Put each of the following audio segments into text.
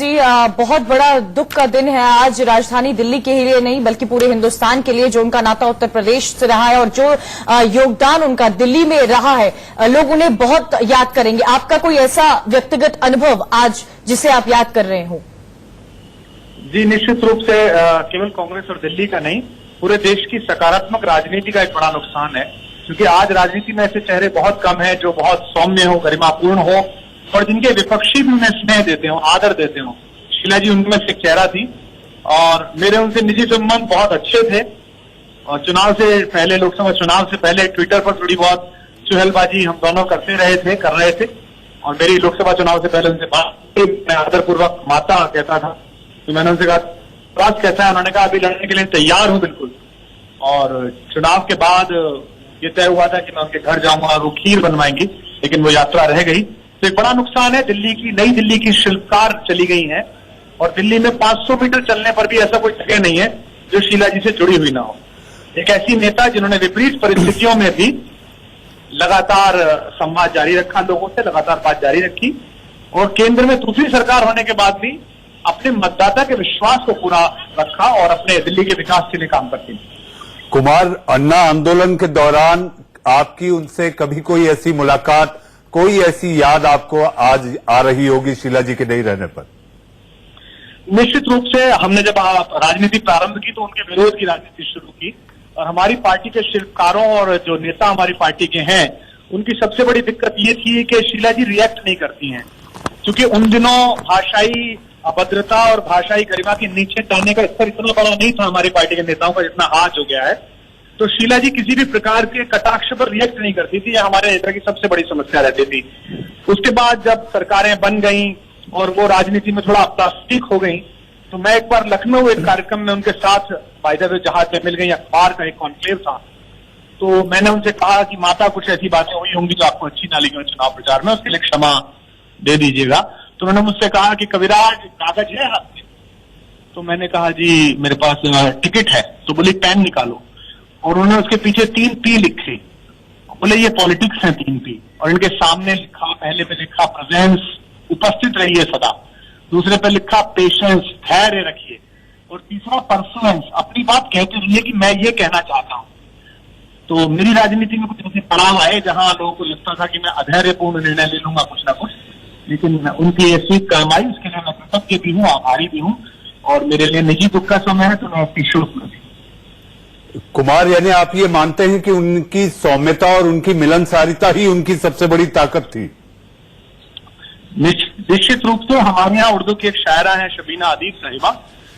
जी, बहुत बड़ा दुख का दिन है आज राजधानी दिल्ली के लिए नहीं बल्कि पूरे हिंदुस्तान के लिए। जो उनका नाता उत्तर प्रदेश से रहा है और जो योगदान उनका दिल्ली में रहा है, लोग उन्हें बहुत याद करेंगे। आपका कोई ऐसा व्यक्तिगत अनुभव आज जिसे आप याद कर रहे हो? जी, निश्चित रूप से केवल कांग्रेस और दिल्ली का नहीं, पूरे देश की सकारात्मक राजनीति का एक बड़ा नुकसान है, क्योंकि आज राजनीति में ऐसे चेहरे बहुत कम हैं जो बहुत सौम्य हो, गरिमापूर्ण हो और जिनके विपक्षी भी उन्हें स्नेह देते हो, आदर देते हो। शीला जी उनमें से एक चेहरा थी और मेरे उनसे निजी संबंध बहुत अच्छे थे। और चुनाव से पहले, लोकसभा चुनाव से पहले ट्विटर पर थोड़ी बहुत चुहलबाजी हम दोनों कर रहे थे। और मेरी लोकसभा चुनाव से पहले उनसे बात, मैं आदरपूर्वक माता कहता था, तो मैंने उनसे कहा राज कैसा है? उन्होंने कहा अभी लड़ने के लिए तैयार हूं बिल्कुल। और चुनाव के बाद ये तय हुआ था कि मैं उनके घर जाऊंगा, वो खीर बनवाएंगी, लेकिन वो यात्रा रह गई। तो एक बड़ा नुकसान है। दिल्ली की, नई दिल्ली की शिल्पकार चली गई हैं और दिल्ली में 500 मीटर चलने पर भी ऐसा कोई जगह नहीं है जो शीला जी से जुड़ी हुई ना हो। एक ऐसी नेता जिन्होंने विपरीत परिस्थितियों में भी लगातार संवाद जारी रखा, लोगों से लगातार बात जारी रखी और केंद्र में दूसरी सरकार होने के बाद भी अपने मतदाता के विश्वास को पूरा रखा और अपने दिल्ली के विकास के लिए काम करती। कुमार, अन्ना आंदोलन के दौरान आपकी उनसे कभी कोई ऐसी मुलाकात, कोई ऐसी याद आपको आज आ रही होगी शीला जी के नहीं रहने पर? निश्चित रूप से हमने जब राजनीति प्रारंभ की तो उनके विरोध की राजनीति शुरू की और हमारी पार्टी के शिल्पकारों और जो नेता हमारी पार्टी के हैं, उनकी सबसे बड़ी दिक्कत ये थी कि शीला जी रिएक्ट नहीं करती हैं, क्योंकि उन दिनों भाषाई अभद्रता और भाषाई गरिमा के नीचे जाने का स्तर इतना बड़ा नहीं था हमारी पार्टी के नेताओं का जितना आज हो गया है। तो शीला जी किसी भी प्रकार के कटाक्ष पर रिएक्ट नहीं करती थी, यह हमारे नेता की सबसे बड़ी समस्या रहती थी। उसके बाद जब सरकारें बन गई और वो राजनीति में थोड़ा प्लास्टिक हो गई, तो मैं एक बार लखनऊ एक कार्यक्रम में उनके साथ बाइदर जहाज में मिल गई, अखबार का एक कॉन्क्लेव था। तो मैंने उनसे कहा कि माता कुछ ऐसी बातें हुई होंगी जो आपको अच्छी ना लगी हो चुनाव प्रचार में, उसके लिए क्षमा दे दीजिएगा। तो उन्होंने मुझसे कहा कि कविराज कागज है हाथ में? तो मैंने कहा जी मेरे पास टिकट है। तो बोली पेन निकालो और उन्होंने उसके पीछे 3 P लिखे। बोले ये पॉलिटिक्स है 3 P। और इनके सामने लिखा, पहले पे लिखा प्रेजेंस, उपस्थित रहिए सदा। दूसरे पे लिखा पेशेंस, धैर्य रखिए। और तीसरा परसुएंस, अपनी बात कहते रहिए कि मैं ये कहना चाहता हूं। तो मेरी राजनीति में कुछ ऐसे पड़ाव आए जहां लोगों को लगता था कि मैं अधैर्यपूर्ण निर्णय ले लूंगा कुछ ना कुछ, लेकिन उनकी ये सीख काम आई, उसके लिए मैं कृतज्ञ भी हूँ, आभारी भी हूँ। और मेरे लिए निजी दुख का समय है तो मैं उसकी शुक्र। कुमार, यानी आप ये मानते हैं कि उनकी सौम्यता और उनकी मिलनसारिता ही उनकी सबसे बड़ी ताकत थी? निश्चित रूप से। हमारे यहाँ उर्दू की एक शायरा है शबीना अदीब साहिबा,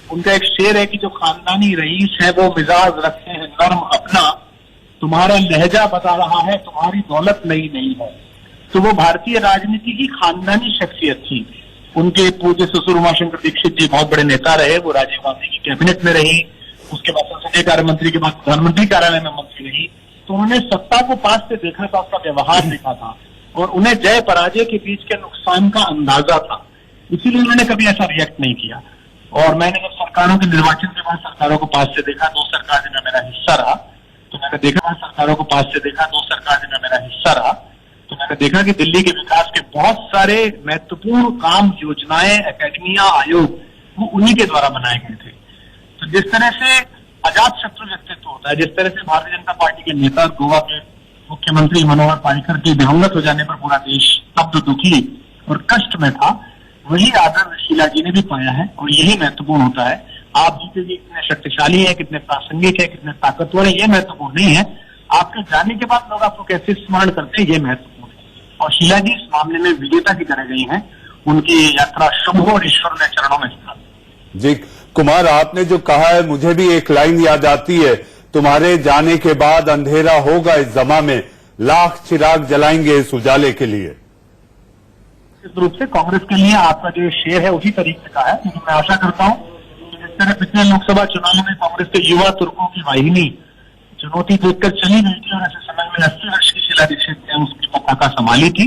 उनका एक शेर है कि जो खानदानी रईस है वो मिजाज रखते हैं नर्म अपना, तुम्हारा लहजा बता रहा है तुम्हारी दौलत नई नहीं है। तो वो भारतीय राजनीति की खानदानी शख्सियत थी। उनके पूज्य ससुर उमाशंकर दीक्षित जी बहुत बड़े नेता रहे, वो राजीव गांधी की कैबिनेट में रही, उसके बाद संसदीय कार्य मंत्री के बाद प्रधानमंत्री कार्यालय में मंत्री रही। तो उन्होंने सत्ता को पास से देखा था, उसका व्यवहार देखा था और उन्हें जय पराजय के बीच के नुकसान का अंदाजा था, इसीलिए उन्होंने कभी ऐसा रिएक्ट नहीं किया। और मैंने जब सरकारों के निर्वाचन के बाद सरकारों को पास से देखा, 2 सरकार जिनमें मेरा हिस्सा रहा, तो मैंने देखा सरकारों को पास से देखा, 2 सरकार जिनमें मेरा हिस्सा रहा, तो मैंने देखा कि दिल्ली के विकास के बहुत सारे महत्वपूर्ण काम, योजनाएं, एकेडमियां, आयोग वो उन्हीं के द्वारा बनाए गए थे। तो जिस तरह से अजात शत्रु व्यक्तित्व होता है, जिस तरह से भारतीय जनता पार्टी के नेता, गोवा के मुख्यमंत्री मनोहर पर्रिकर के दिवंगत हो जाने पर पूरा देश स्तब्ध, दुखी और कष्ट में था, वही आदर शीला जी ने भी पाया है और यही महत्वपूर्ण होता है। आप जीते जी कितने शक्तिशाली है, कितने प्रासंगिक है, कितने ताकतवर है, ये महत्वपूर्ण नहीं है। आपके जाने के बाद लोग आपको कैसे स्मरण करते हैं, ये महत्वपूर्ण है। और शीला जी इस मामले में विजेता की तरह गई हैं। उनकी यात्रा शुभ हो और ईश्वर ने चरणों में स्था जी। कुमार, आपने जो कहा है मुझे भी एक लाइन याद आती है, तुम्हारे जाने के बाद अंधेरा होगा इस जमा में, लाख चिराग जलाएंगे इस उजाले के लिए। इस रूप से कांग्रेस के लिए आपका जो शेर है उसी तरीके का है, क्योंकि मैं आशा करता हूं कि जिस तरह पिछले लोकसभा चुनाव में कांग्रेस के युवा तुर्कों की वाहिनी चुनौती देखकर चली गई थी और ऐसे समय में 80 वर्ष की शीला दीक्षित ने उसकी पताका संभाली थी।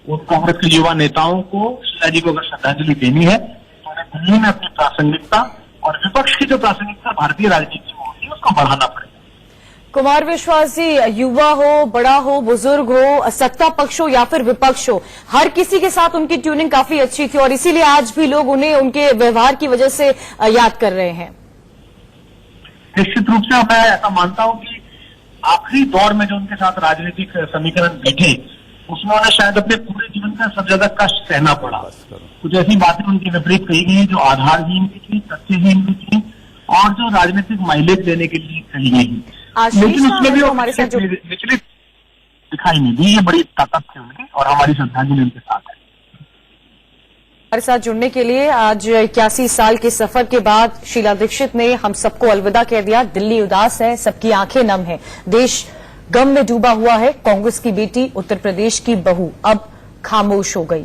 उन कांग्रेस के युवा नेताओं को, शीला जी को अगर श्रद्धांजलि देनी है तो उन्हें दिल्ली में अपनी प्रासंगिकता और विपक्ष की जो प्रासंगिकता भारतीय राजनीति में होती है उसको बढ़ाना पड़ेगा। कुमार विश्वास जी, युवा हो, बड़ा हो, बुजुर्ग हो, सत्ता पक्ष हो या फिर विपक्ष हो, हर किसी के साथ उनकी ट्यूनिंग काफी अच्छी थी और इसीलिए आज भी लोग उन्हें उनके व्यवहार की वजह से याद कर रहे हैं। निश्चित रूप से मैं ऐसा मानता हूं कि आखिरी दौर में जो उनके साथ राजनीतिक समीकरण बैठे उसमें उन्हें शायद अपने पूरे जीवन का सबसे ज्यादा कष्ट सहना पड़ा। कुछ ऐसी बातें उनके विपरीत कही गई जो आधारहीन भी थी, तथ्यहीन भी थी और जो राजनीतिक माइलेज देने के लिए कही गई, लेकिन उसमें भी हमारे साथ विचलित दिखाई नहीं दी। ये बड़ी ताकत थी उनकी और हमारी श्रद्धांजलि उनके साथ है। हमारे साथ जुड़ने के लिए आज 81 साल के सफर के बाद शीला दीक्षित ने हम सबको अलविदा कह दिया। दिल्ली उदास है, सबकी आंखें नम है, देश गम में डूबा हुआ है। कांग्रेस की बेटी, उत्तर प्रदेश की बहू अब खामोश हो गई।